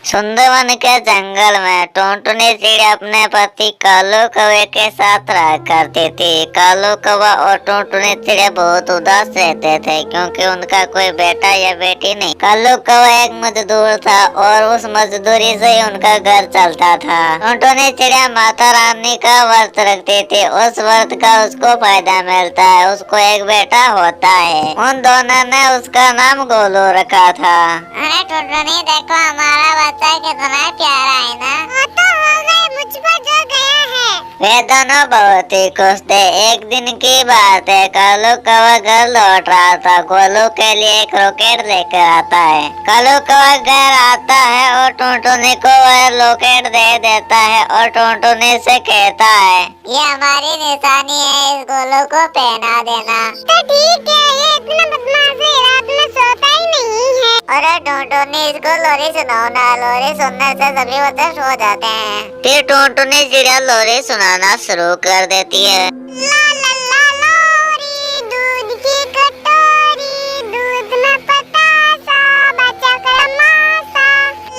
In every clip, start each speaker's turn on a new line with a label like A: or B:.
A: सुंदरवन के जंगल में टुनटुनी चिड़िया अपने पति कालू कौवे के साथ रहा करती थी। कालू कौवा और टुनटुनी चिड़िया बहुत उदास रहते थे क्योंकि उनका कोई बेटा या बेटी नहीं। कालू कौवा एक मजदूर था और उस मजदूरी से ही उनका घर चलता था। टुनटुनी चिड़िया माता रानी का व्रत रखती थी। उस व्रत का उसको फायदा मिलता है। उसको एक बेटा होता है। उन दोनों ने उसका नाम गोलू रखा था।
B: अरे टुनटुनी देखो, हमारा बच्चा कितना प्यारा है ना। वो तो हो गए, मुझ पर जो गया है।
A: वे दोनों बहुत ही खुश थे। एक दिन की बात है, कालू कौवा घर लौट रहा था। गोलू के लिए एक रॉकेट लेकर आता है। कालू कौवा घर आता है और टुनटुनी को वह रॉकेट दे देता है और टुनटुनी से कहता है,
B: ये हमारी निशानी है, इस गोलू को पहना देना। तो ठीक है, ये इतना बदमाश है, रात में सोता ही नहीं है। अरे टुनटुनी, इसको लोरी सुनाओ ना। लोरी सुनने से सभी बच्चे सो जाते हैं।
A: फिर टुनटुनी चिड़िया लोरी सुनाना शुरू कर देती है।
B: ला ला ला लोरी, दूध की कटोरी, दूध में पतासा, बच्चा क्रमासा।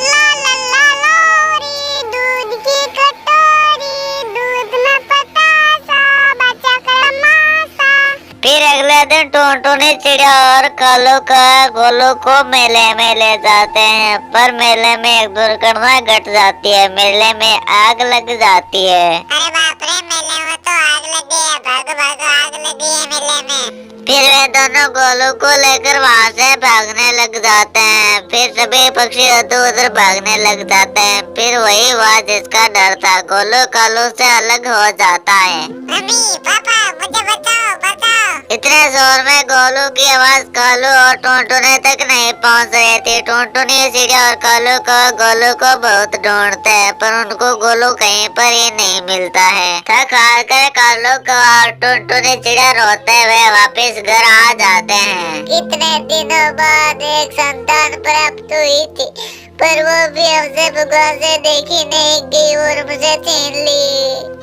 B: ला ला ला लोरी, दूध की कटोरी, दूध में पतासा, बच्चा क्रमासा।
A: फिर अगले दिन टुनटुनी चिड़िया और कालू का गोलू को मेले में ले जाते हैं, पर मेले में एक दुर्घटना घट जाती है। मेले में आग लग जाती है।
B: अरे बाप रे, मेले में तो आग लगी है। भागो भागो, आग लगी है मेले में।
A: फिर वे दोनों गोलू को लेकर वहाँ से भागने लग जाते हैं। फिर सभी पक्षी उधर उधर भागने लग जाते हैं। फिर वही हुआ जिसका डर था, गोलू कालू से अलग हो जाता है।
B: मम्मी पापा, मुझे बचाओ बचाओ।
A: इतने जोर में गोलू की आवाज कालू और टुनटुनी तक नहीं पहुंच रही थी। टुनटुनी चिड़िया और कालू को गोलू को बहुत ढूंढते हैं, पर उनको गोलू कहीं पर ही नहीं मिलता है। थक हार कर कालू को और टुनटुनी चिड़िया रोते हुए वापस घर आ जाते हैं।
B: कितने दिनों बाद एक संतान प्राप्त हुई थी, पर वो भी हमसे भगवान से देखी नहीं गई और मुझे छीन ली।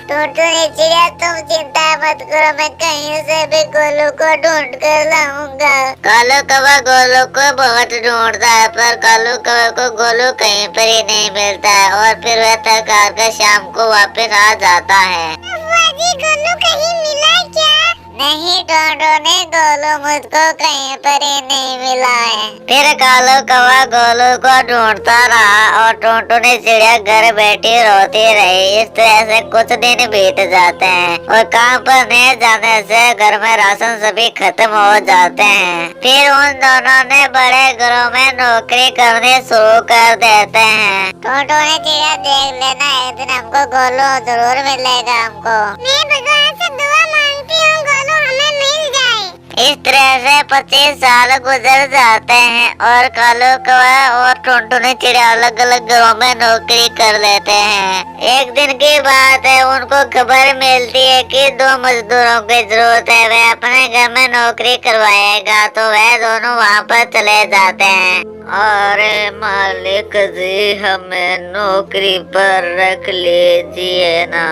B: टुनटुनी चिड़िया, तुम चिंता मत करो, मैं कहीं से भी गोलू को ढूंढ कर लाऊंगा।
A: कालू कौवा गोलू को बहुत ढूंढता है, पर कालू कौवा को गोलू कहीं पर ही नहीं मिलता है और फिर वह थक हार कर शाम को वापस आ जाता है।
B: गोलू कहीं मिला क्या? नहीं टुनटुनी, गोलू मुझको कहीं पर ही नहीं मिला है।
A: फिर कालू कौवा गोलू को ढूंढता रहा और टुनटुनी चिड़िया घर बैठी रोती रही। इस तरह से कुछ दिन बीत जाते हैं और काम पर नहीं जाने से घर में राशन सभी खत्म हो जाते हैं। फिर उन दोनों ने बड़े घरों में नौकरी करनी शुरू कर देते हैं।
B: टुनटुनी चिड़िया, देख लेना, एक दिन हमको गोलू जरूर मिलेगा हमको। मैं भगवान से दुआ मांगती हूँ, गोलू हमें मिल जाए।
A: इस तरह से 25 साल गुजर जाते हैं और कालू कौवा और टुनटुनी चिड़िया अलग अलग घरों में नौकरी कर लेते हैं। एक दिन की बात है, उनको खबर मिलती है कि 2 मजदूरों की जरूरत है। वे अपने घर में नौकरी करवाएगा, तो वह दोनों वहाँ पर चले जाते हैं। अरे मालिक जी, हमें नौकरी पर रख लीजिए ना।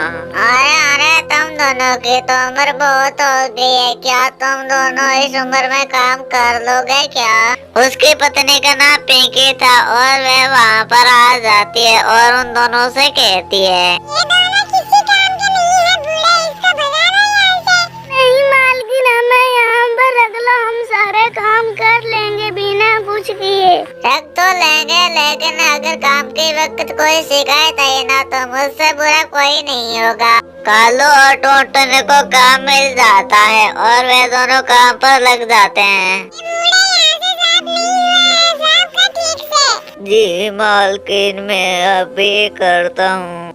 B: अरे तुम दोनों की तो उम्र बहुत हो गई है, क्या तुम दोनों इस उम्र में काम कर लोगे क्या?
A: उसकी पत्नी का नाम पिंकी था और वह वहाँ पर आ जाती है और उन दोनों से कहती है,
B: ये दोनों किसी काम के नहीं है, बूढ़े, इसको भगा दो यहाँ से। नहीं मालकिन, हमें यहाँ पर रख लो, हम सारे काम कर लेंगे बिना कुछ किए।
A: रख तो लेंगे, लेकिन अगर काम के वक्त कोई शिकायत आई ना तो मुझसे बुरा कोई नहीं होगा। कालू और टुनटुनी को काम मिल जाता है और वे दोनों काम पर लग जाते हैं। जी मालकिन, मैं अभी करता हूँ।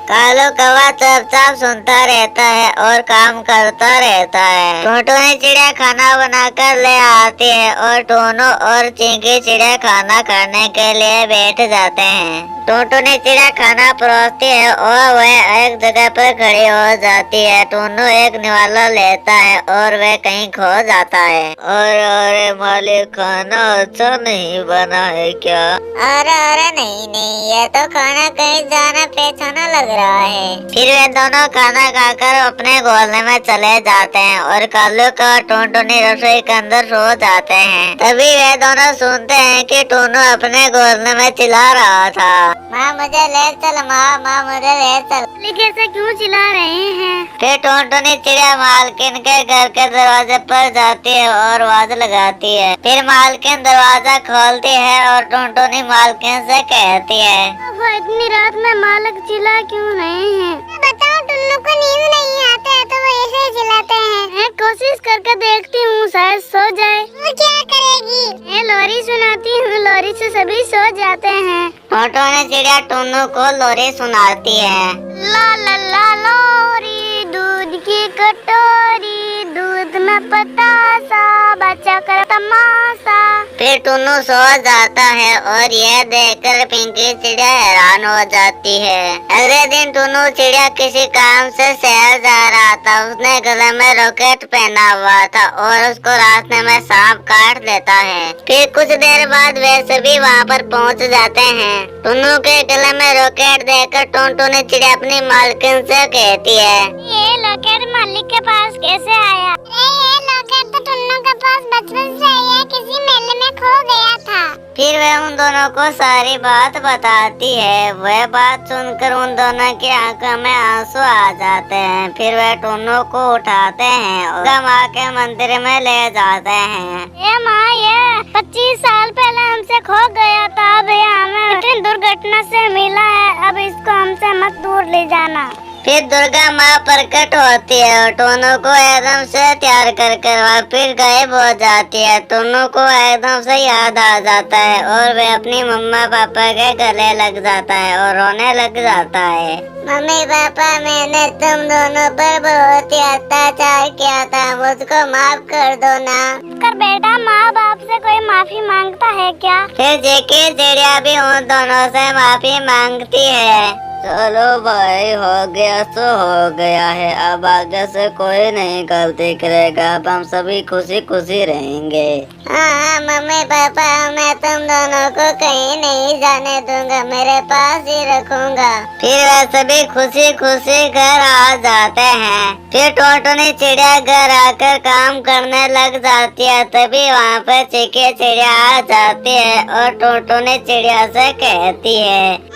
A: कालू कौवा चुपचाप सुनता रहता है और काम करता रहता है। टुनटुनी चिड़िया खाना बनाकर ले आती है और टोनू और चिंकी चिड़िया खाना खाने के लिए बैठ जाते हैं। टुनटुनी चिड़िया खाना परोसती है और वह एक जगह पर खड़ी हो जाती है। टुन्नू एक निवाला लेता है और वह कहीं खो जाता है। अरे मालिक, खाना अच्छा नहीं बना है क्या?
B: अरे नहीं, ये तो खाना कहीं जाना पहचाना लग रहा है।
A: फिर वे दोनों खाना खाकर अपने घोंसले में चले जाते हैं और कालू का और टुनटुनी रसोई के अंदर सो जाते हैं। तभी वे दोनों सुनते हैं कि टुन्नू अपने घोंसले में चिल्ला रहा था,
B: माँ मुझे ले चल, माँ मुझे ले चल। लेकिन ऐसे क्यों चिल्ला रहे हैं?
A: फिर टुनटुनी चिड़िया मालकिन के घर के दरवाजे पर जाती है और आवाज लगाती है। फिर मालकिन दरवाजा खोलती है और टुनटुनी मालकिन से कहती है,
B: वो इतनी रात में मालिक चिल्ला क्यों रहे हैं? बताओ, टुन्नू को नींद नहीं आता है तो वो ऐसे चिल्लाते हैं। मैं कोशिश करके देखती हूँ, शायद सो जाए। वो क्या करेगी? मैं लोरी सुनाती हूँ, लोरी से सभी सो जाते हैं।
A: टुनटुनी चिड़िया टुन्नू को लोरी सुनाती है।
B: ला ला ला लोरी, दूध की कटोरी, दूध में पतासा, बच्चा कर तमाशा।
A: फिर टुन्नू सो जाता है और यह देखकर पिंकी चिड़िया हैरान हो जाती है। अगले दिन टुन्नू चिड़िया किसी काम से शहर जा रहा था। उसने गले में रॉकेट पहना हुआ था और उसको रास्ते में सांप काट लेता है। फिर कुछ देर बाद वे सभी वहाँ पर पहुँच जाते हैं। टुन्नू के गले में रॉकेट देखकर टुनटुनी चिड़िया अपनी मालकिन से कहती है,
B: ये लॉकेट मालिक के पास कैसे आया? ये लॉकेट तो टुन्नू के पास बचपन से ही है, किसी मेले में खो गया था।
A: फिर वह उन दोनों को सारी बात बताती है। वह बात सुनकर उन दोनों की आंखों में आंसू आ जाते हैं। फिर वह टुन्नू को उठाते हैं और माँ के मंदिर में ले जाते हैं।
B: ये माँ, ये 25 साल पहले हमसे खो गया था, अब ये हमें इतनी दुर्घटना से मिला है, अब इसको हमसे मत दूर ले जाना।
A: फिर दुर्गा माँ प्रकट होती है और टुन्नू को एकदम से तैयार कर फिर गायब हो जाती है। टुन्नू को एकदम से याद आ जाता है और वह अपनी मम्मा पापा के गले लग जाता है और रोने लग जाता है।
B: मम्मी पापा, मैंने तुम दोनों पर बहुत ही अत्याचार किया था, मुझको माफ कर दो ना। कर बेटा, माँ बाप से कोई माफी मांगता है क्या?
A: फिर जेके चिड़िया भी उन दोनों से माफी मांगती है। चलो भाई, हो गया सो हो गया है, अब आगे से कोई नहीं गलती करेगा, अब हम सभी खुशी खुशी रहेंगे।
B: हाँ मम्मी पापा, मैं तुम दोनों को कहीं नहीं जाने दूंगा, मेरे पास ही रखूंगा।
A: फिर वह सभी खुशी खुशी घर आ जाते हैं। फिर टुनटुनी चिड़िया घर आकर काम करने लग जाती है। तभी वहाँ पर चीकी चिड़िया आ जाती है और टुनटुनी चिड़िया से कहती है,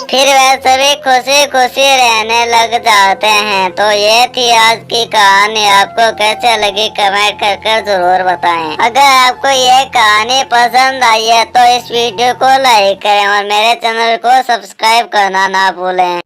A: फिर वह सभी खुशी खुशी रहने लग जाते हैं। तो ये थी आज की कहानी। आपको कैसे लगी कमेंट कर जरूर बताएं। अगर आपको ये कहानी पसंद आई है तो इस वीडियो को लाइक करें और मेरे चैनल को सब्सक्राइब करना ना भूलें।